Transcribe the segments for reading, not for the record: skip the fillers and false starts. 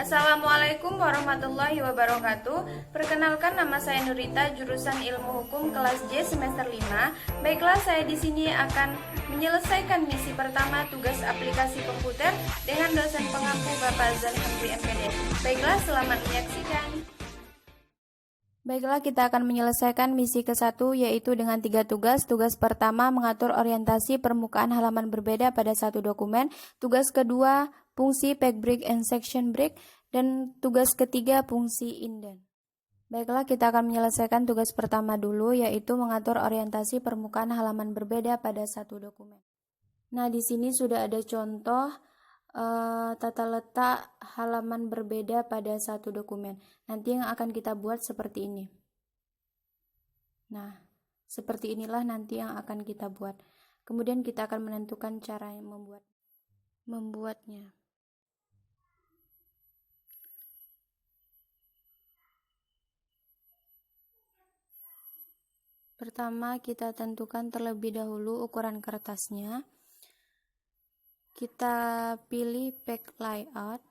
Assalamualaikum warahmatullahi wabarakatuh. Perkenalkan, nama saya Nurita, jurusan Ilmu Hukum kelas J semester 5. Baiklah, saya di sini akan menyelesaikan misi pertama tugas aplikasi komputer dengan dosen pengampu Bapak Zanhamri MPD. Baiklah, selamat menyaksikan. Baiklah, kita akan menyelesaikan misi ke-1 yaitu dengan 3 tugas. Tugas pertama mengatur orientasi permukaan halaman berbeda pada satu dokumen. Tugas kedua fungsi page break and section break, dan tugas ketiga fungsi indent. Baiklah, kita akan menyelesaikan tugas pertama dulu yaitu mengatur orientasi permukaan halaman berbeda pada satu dokumen. Nah, di sini sudah ada contoh tata letak halaman berbeda pada satu dokumen. Nanti yang akan kita buat seperti ini. Nah, seperti inilah nanti yang akan kita buat. Kemudian kita akan menentukan cara yang membuatnya. Pertama, kita tentukan terlebih dahulu ukuran kertasnya. Kita pilih page layout,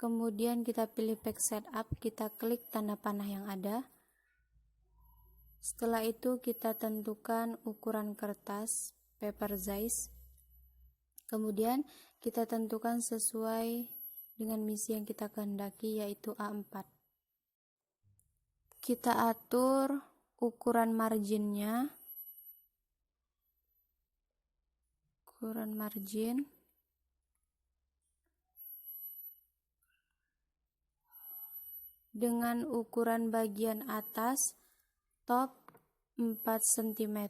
kemudian kita pilih page setup, kita klik tanda panah yang ada. Setelah itu kita tentukan ukuran kertas, paper size. Kemudian kita tentukan sesuai dengan misi yang kita kehendaki, yaitu A4. Kita atur ukuran marginnya. Ukuran margin dengan ukuran bagian atas top 4 cm,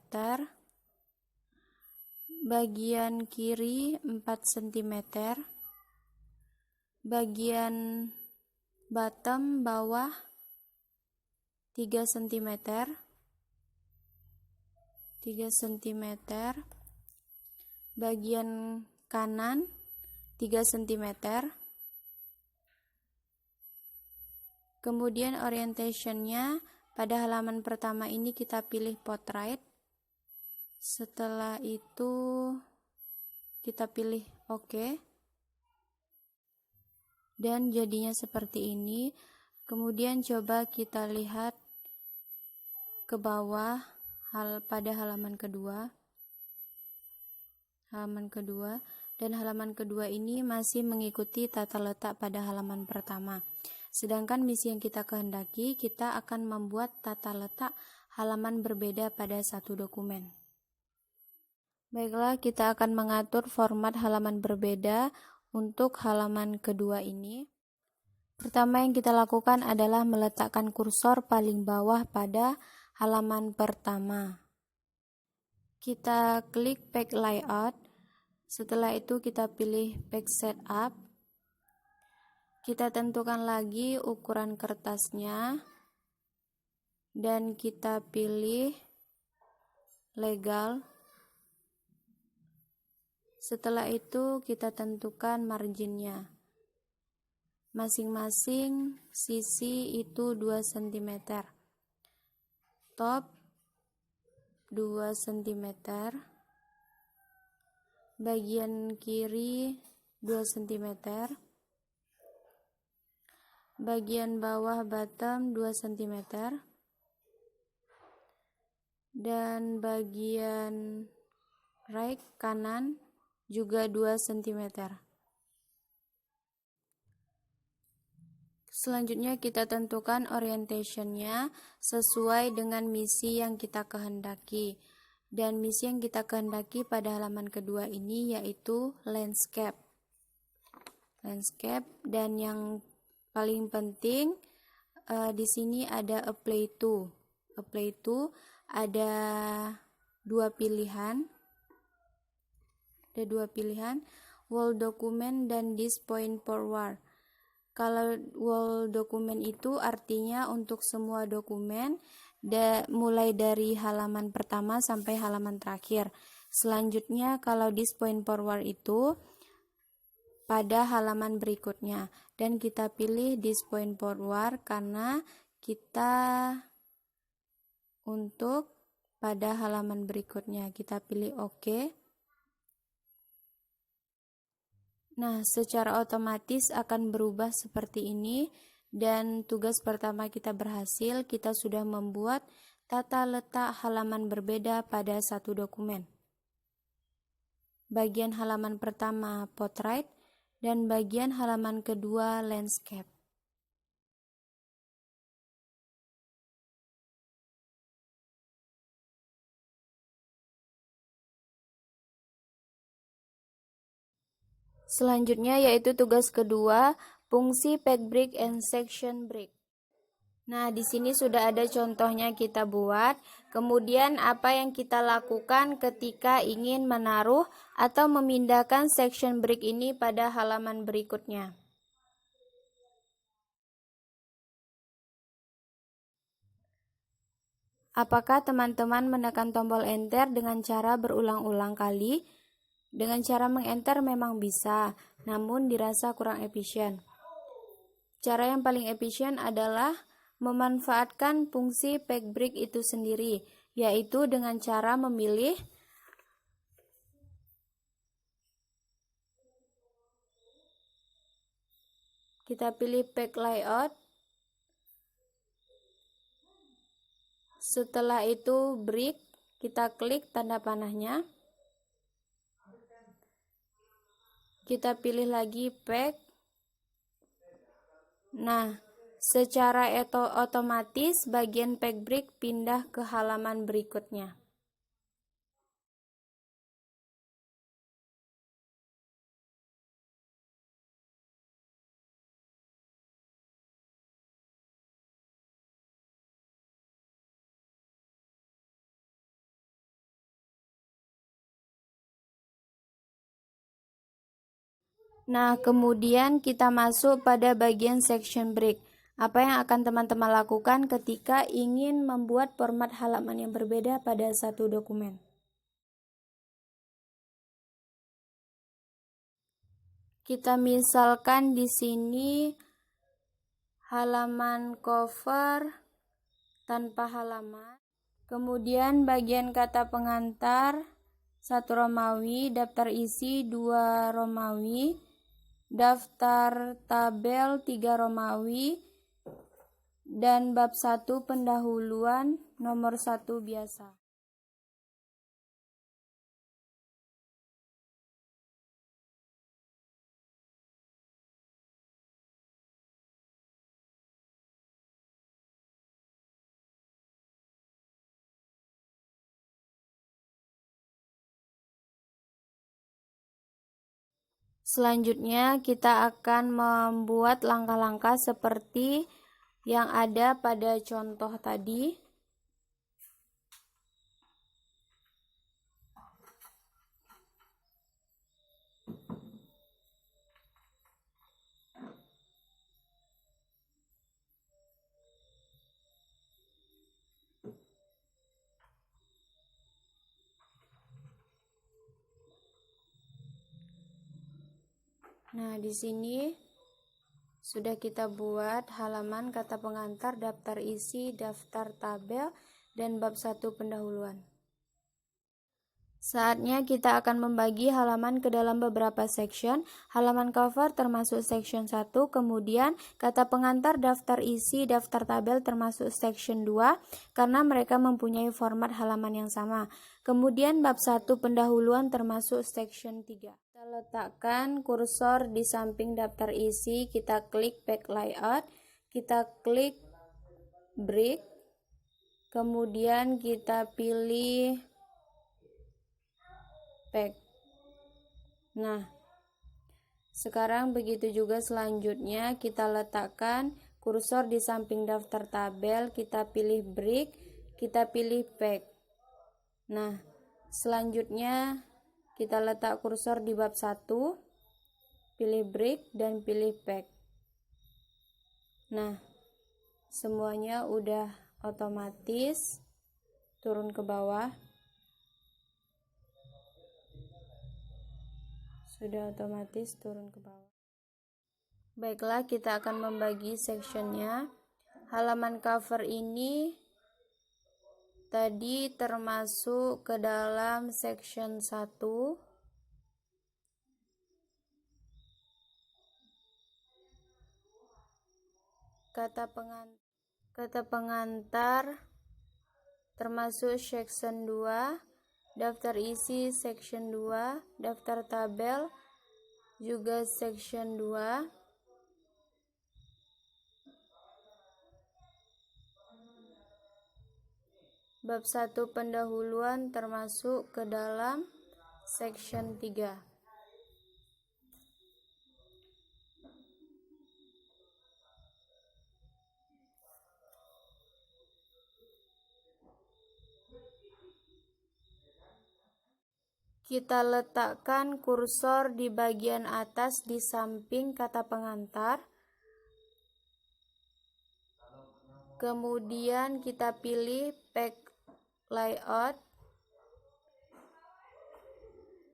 bagian kiri 4 cm, bagian bottom bawah 3 cm, 3 cm, bagian kanan 3 cm. Kemudian orientationnya pada halaman pertama ini kita pilih portrait. Setelah itu kita pilih OK. Dan jadinya seperti ini. Kemudian coba kita lihat ke bawah pada halaman kedua. Dan halaman kedua ini masih mengikuti tata letak pada halaman pertama. Sedangkan misi yang kita kehendaki, kita akan membuat tata letak halaman berbeda pada satu dokumen. Baiklah, kita akan mengatur format halaman berbeda untuk halaman kedua ini. Pertama yang kita lakukan adalah meletakkan kursor paling bawah pada halaman pertama. Kita klik page layout, setelah itu kita pilih page setup, kita tentukan lagi ukuran kertasnya, dan kita pilih legal. Setelah itu kita tentukan marginnya, masing-masing sisi itu 2 cm, top 2 cm, bagian kiri 2 cm, bagian bawah bottom 2 cm, dan bagian right kanan juga 2 cm. Selanjutnya kita tentukan orientationnya sesuai dengan misi yang kita kehendaki. Dan misi yang kita kehendaki pada halaman kedua ini yaitu landscape. Dan yang paling penting di sini ada apply to. Apply to ada dua pilihan. Wall document dan this point forward. Kalau wall document itu artinya untuk semua dokumen mulai dari halaman pertama sampai halaman terakhir. Selanjutnya kalau this point forward itu pada halaman berikutnya, dan kita pilih this point forward karena kita untuk pada halaman berikutnya. Kita pilih OK. Nah, secara otomatis akan berubah seperti ini, dan tugas pertama kita berhasil. Kita sudah membuat tata letak halaman berbeda pada satu dokumen. Bagian halaman pertama portrait dan bagian halaman kedua landscape. Selanjutnya yaitu tugas kedua, fungsi peg brick and section brick. Nah, di sini sudah ada contohnya kita buat. Kemudian apa yang kita lakukan ketika ingin menaruh atau memindahkan section brick ini pada halaman berikutnya. Apakah teman-teman menekan tombol enter dengan cara berulang-ulang kali? Dengan cara mengenter memang bisa, namun dirasa kurang efisien. Cara yang paling efisien adalah memanfaatkan fungsi peg brick itu sendiri, yaitu dengan cara memilih kita pilih peg layout. Setelah itu brick, kita klik tanda panahnya. Kita pilih lagi peg. Nah, secara otomatis bagian peg brick pindah ke halaman berikutnya. Nah, kemudian kita masuk pada bagian section break. Apa yang akan teman-teman lakukan ketika ingin membuat format halaman yang berbeda pada satu dokumen? Kita misalkan di sini halaman cover tanpa halaman. Kemudian bagian kata pengantar 1 Romawi, daftar isi 2 Romawi, daftar tabel 3 Romawi, dan bab 1 pendahuluan nomor 1 biasa. Selanjutnya kita akan membuat langkah-langkah seperti yang ada pada contoh tadi. Nah, di sini sudah kita buat halaman kata pengantar, daftar isi, daftar tabel, dan bab 1 pendahuluan. Saatnya kita akan membagi halaman ke dalam beberapa section. Halaman cover termasuk section 1, kemudian kata pengantar, daftar isi, daftar tabel termasuk section 2 karena mereka mempunyai format halaman yang sama. Kemudian bab 1 pendahuluan termasuk section 3. Kita letakkan kursor di samping daftar isi, kita klik peg layout, kita klik brick, kemudian kita pilih peg. Nah, sekarang begitu juga selanjutnya kita letakkan kursor di samping daftar tabel, kita pilih brick, kita pilih peg. Nah, selanjutnya kita letak kursor di bab 1, pilih brick dan pilih peg. Nah, semuanya udah otomatis turun ke bawah. Sudah otomatis turun ke bawah. Baiklah, kita akan membagi sectionnya. Halaman cover ini tadi termasuk ke dalam section 1. Kata pengantar termasuk section 2, daftar isi section 2, daftar tabel juga section 2. Bab 1 pendahuluan termasuk ke dalam section 3. Kita letakkan kursor di bagian atas di samping kata pengantar. Kemudian kita pilih page layout.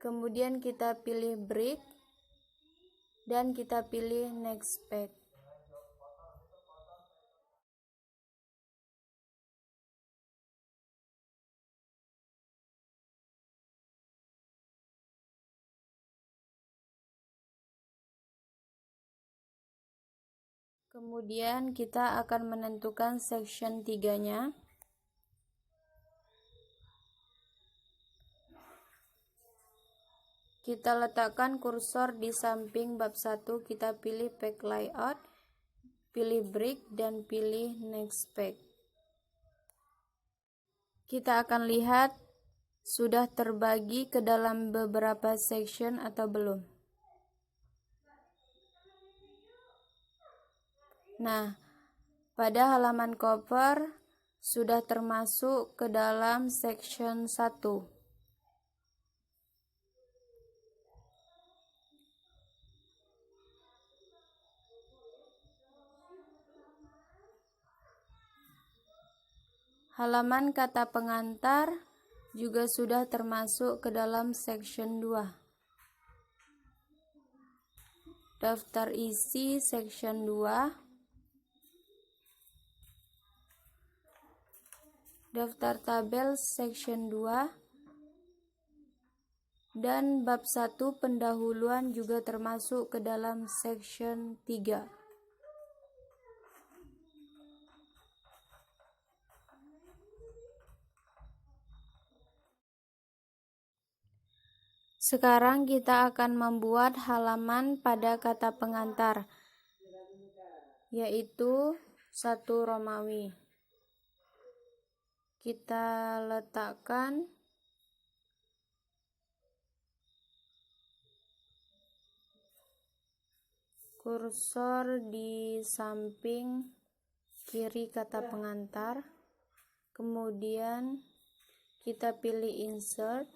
Kemudian kita pilih break dan kita pilih next page. Kemudian kita akan menentukan section 3-nya. Kita letakkan kursor di samping bab 1, kita pilih page layout, pilih break dan pilih next page. Kita akan lihat sudah terbagi ke dalam beberapa section atau belum. Nah, pada halaman cover sudah termasuk ke dalam section 1. Halaman kata pengantar juga sudah termasuk ke dalam section 2. Daftar isi section 2. Daftar tabel section 2 dan bab 1 pendahuluan juga termasuk ke dalam section 3. Sekarang kita akan membuat halaman pada kata pengantar, yaitu 1 Romawi. Kita letakkan kursor di samping kiri kata pengantar, kemudian kita pilih insert,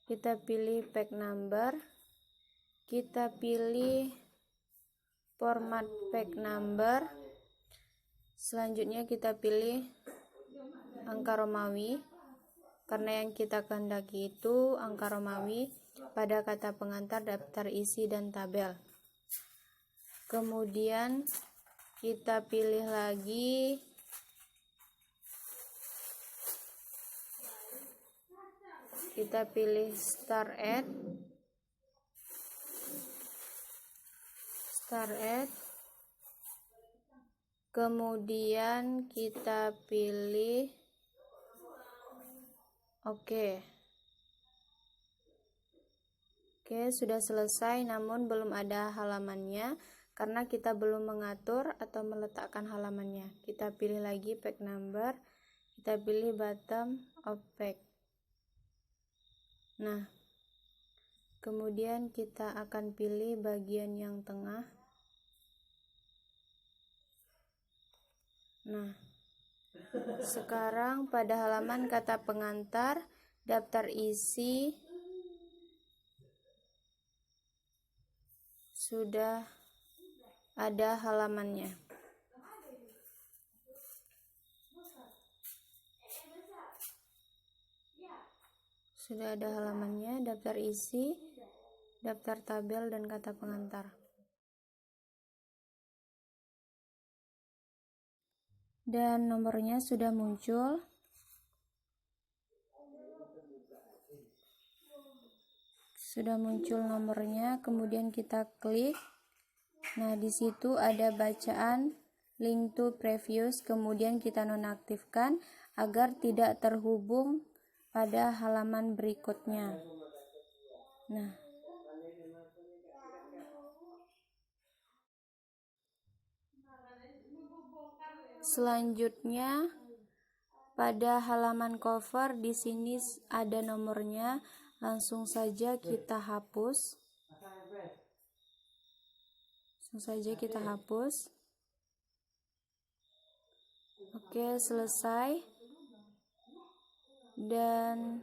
kita pilih page number, kita pilih format page number, selanjutnya kita pilih angka Romawi, karena yang kita kehendaki itu angka Romawi pada kata pengantar, daftar isi, dan tabel. Kemudian kita pilih lagi start at, kemudian kita pilih Oke, sudah selesai, namun belum ada halamannya karena kita belum mengatur atau meletakkan halamannya. Kita pilih lagi page number, kita pilih bottom of page. Nah, kemudian kita akan pilih bagian yang tengah. Nah, sekarang pada halaman kata pengantar, daftar isi sudah ada halamannya. Sudah ada halamannya, daftar isi, daftar tabel, dan kata pengantar. Dan nomornya sudah muncul. Sudah muncul nomornya, kemudian kita klik Nah, di situ ada bacaan link to previous, kemudian kita nonaktifkan agar tidak terhubung pada halaman berikutnya. Nah, selanjutnya pada halaman cover di sini ada nomornya, langsung saja kita hapus. Oke, selesai. Dan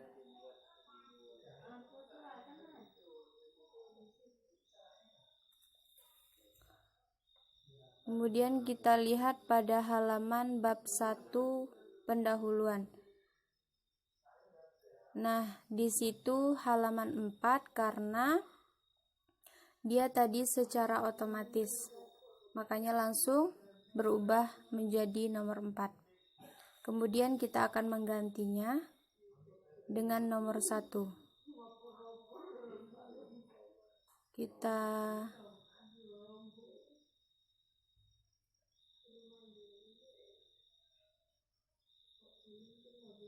kemudian kita lihat pada halaman bab 1 pendahuluan. Nah, di situ halaman 4 karena dia tadi secara otomatis, makanya langsung berubah menjadi nomor 4. Kemudian kita akan menggantinya dengan nomor 1. Kita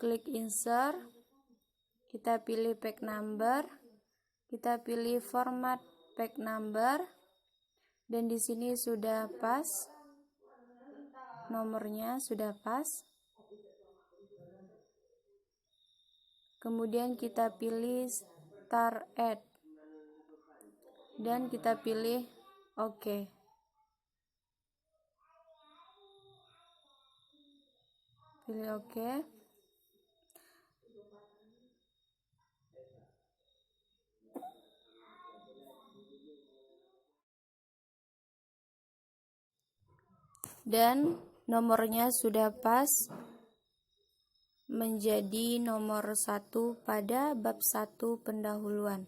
klik insert, kita pilih page number, kita pilih format page number, dan di sini sudah pas, nomornya sudah pas. Kemudian kita pilih start add dan kita pilih OK. Pilih OK. Dan nomornya sudah pas menjadi nomor 1 pada bab 1 pendahuluan.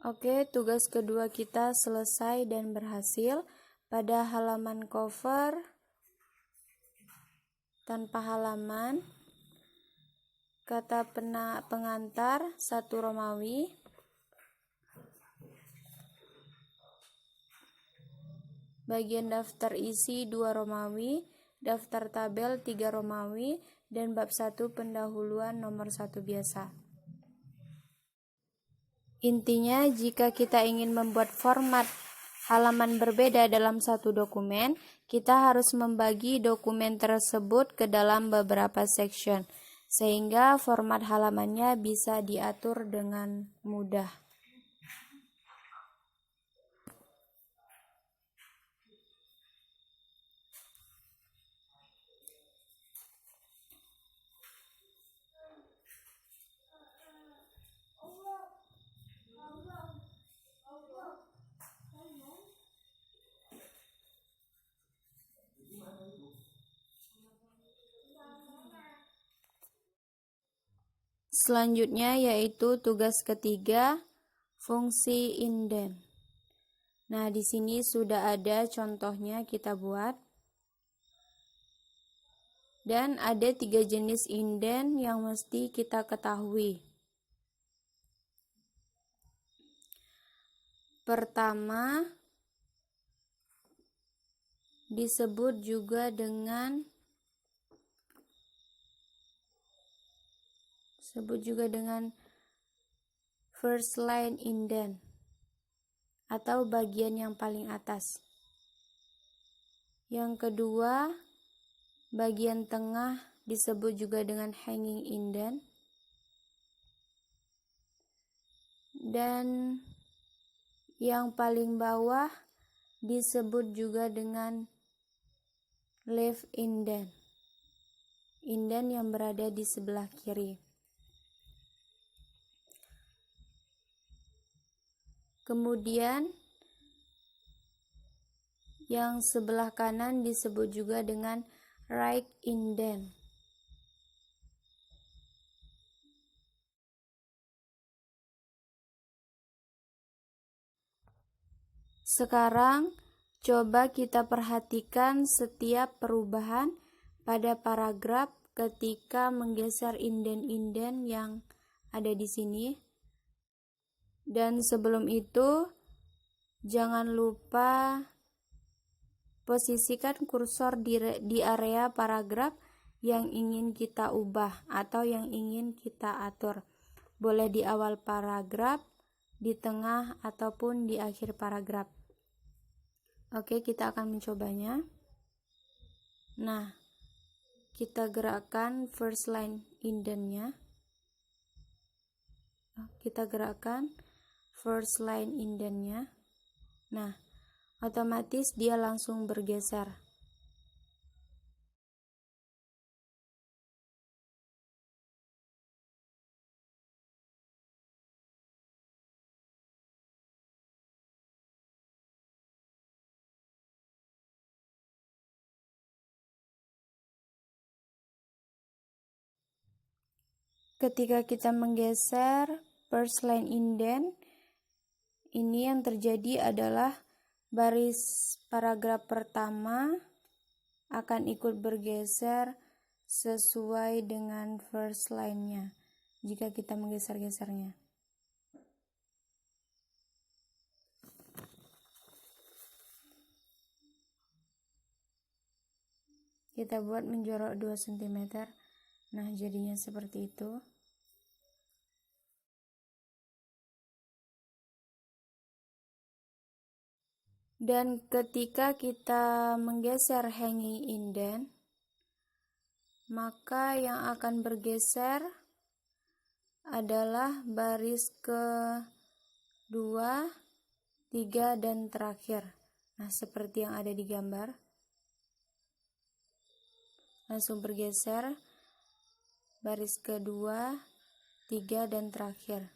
Oke, tugas kedua kita selesai dan berhasil. Pada halaman cover tanpa halaman, kata pengantar 1 Romawi, bagian daftar isi 2 Romawi, daftar tabel 3 Romawi, dan bab 1 pendahuluan nomor 1 biasa. Intinya, jika kita ingin membuat format halaman berbeda dalam satu dokumen, kita harus membagi dokumen tersebut ke dalam beberapa section, sehingga format halamannya bisa diatur dengan mudah. Selanjutnya yaitu tugas ketiga, fungsi indent. Nah, di sini sudah ada contohnya kita buat. Dan ada 3 jenis indent yang mesti kita ketahui. Pertama, disebut juga dengan first line indent atau bagian yang paling atas. Yang kedua, bagian tengah disebut juga dengan hanging indent. Dan yang paling bawah disebut juga dengan left indent. Indent yang berada di sebelah kiri. Kemudian yang sebelah kanan disebut juga dengan right indent. Sekarang coba kita perhatikan setiap perubahan pada paragraf ketika menggeser inden-inden yang ada di sini. Dan sebelum itu, jangan lupa posisikan kursor di area paragraf yang ingin kita ubah atau yang ingin kita atur. Boleh di awal paragraf, di tengah, ataupun di akhir paragraf. Oke, kita akan mencobanya. Nah, kita gerakkan first line indennya. Kita gerakkan first line indennya. Nah, otomatis dia langsung bergeser. Ketika kita menggeser first line indent, ini yang terjadi adalah baris paragraf pertama akan ikut bergeser sesuai dengan first line-nya jika kita menggeser-gesernya. Kita buat menjorok 2 cm. Nah, jadinya seperti itu. Dan ketika kita menggeser hanging indent, maka yang akan bergeser adalah baris ke-2, 3, dan terakhir. Nah, seperti yang ada di gambar. Langsung bergeser baris ke-2, 3, dan terakhir.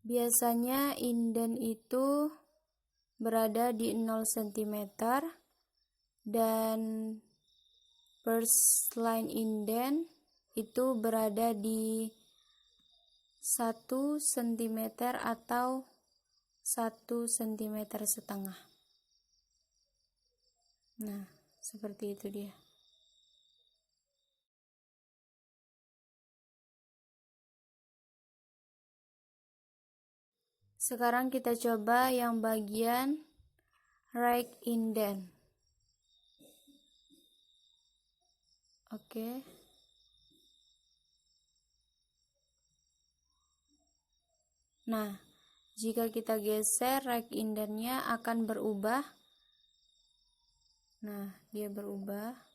Biasanya indent itu berada di 0 cm dan first line indent itu berada di 1 cm atau 1,5 cm. Nah, seperti itu dia. Sekarang kita coba yang bagian right indent. Oke. Nah, jika kita geser, right indentnya akan berubah. Nah, dia berubah.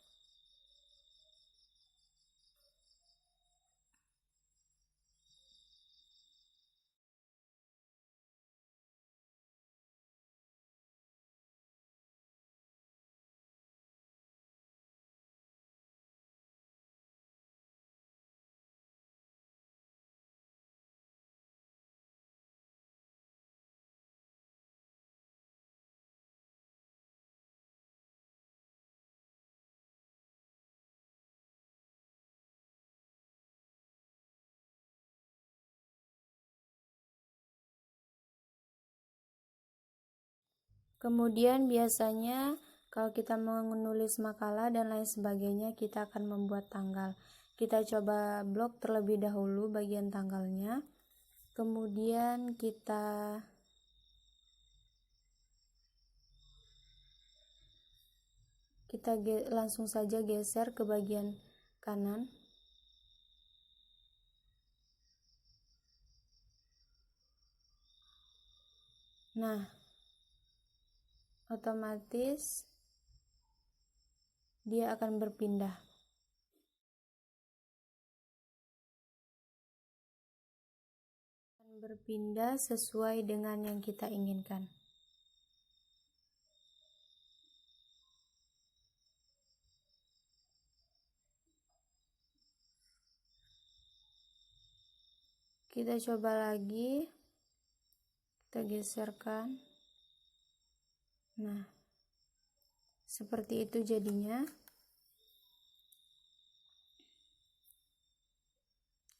Kemudian biasanya kalau kita menulis makalah dan lain sebagainya, kita akan membuat tanggal. Kita coba blok terlebih dahulu bagian tanggalnya. Kemudian kita langsung saja geser ke bagian kanan. Nah, otomatis dia akan berpindah. Berpindah sesuai dengan yang kita inginkan. Kita coba lagi, kita geserkan. Nah, seperti itu jadinya.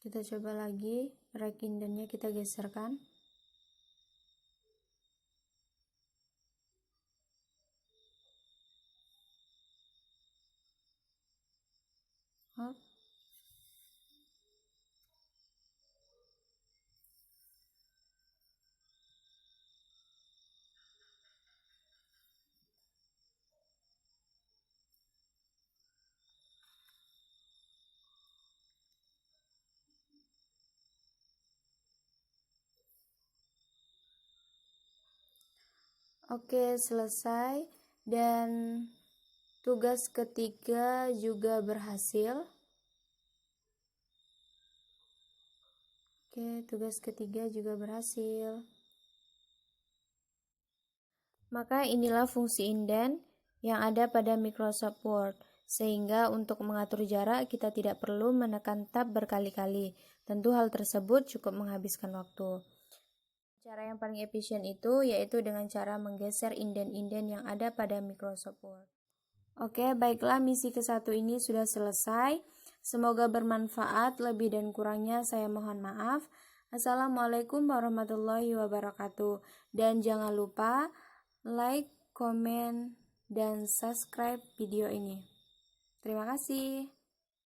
Kita coba lagi, right indentnya kita geserkan. Oke, selesai. Dan tugas ketiga juga berhasil. Oke, tugas ketiga juga berhasil. Maka inilah fungsi indent yang ada pada Microsoft Word. Sehingga untuk mengatur jarak kita tidak perlu menekan tab berkali-kali. Tentu hal tersebut cukup menghabiskan waktu. Cara yang paling efisien itu yaitu dengan cara menggeser indent-indent yang ada pada Microsoft Word. Oke, baiklah, misi ke-1 ini sudah selesai. Semoga bermanfaat, lebih dan kurangnya saya mohon maaf. Assalamualaikum warahmatullahi wabarakatuh. Dan jangan lupa like, komen, dan subscribe video ini. Terima kasih.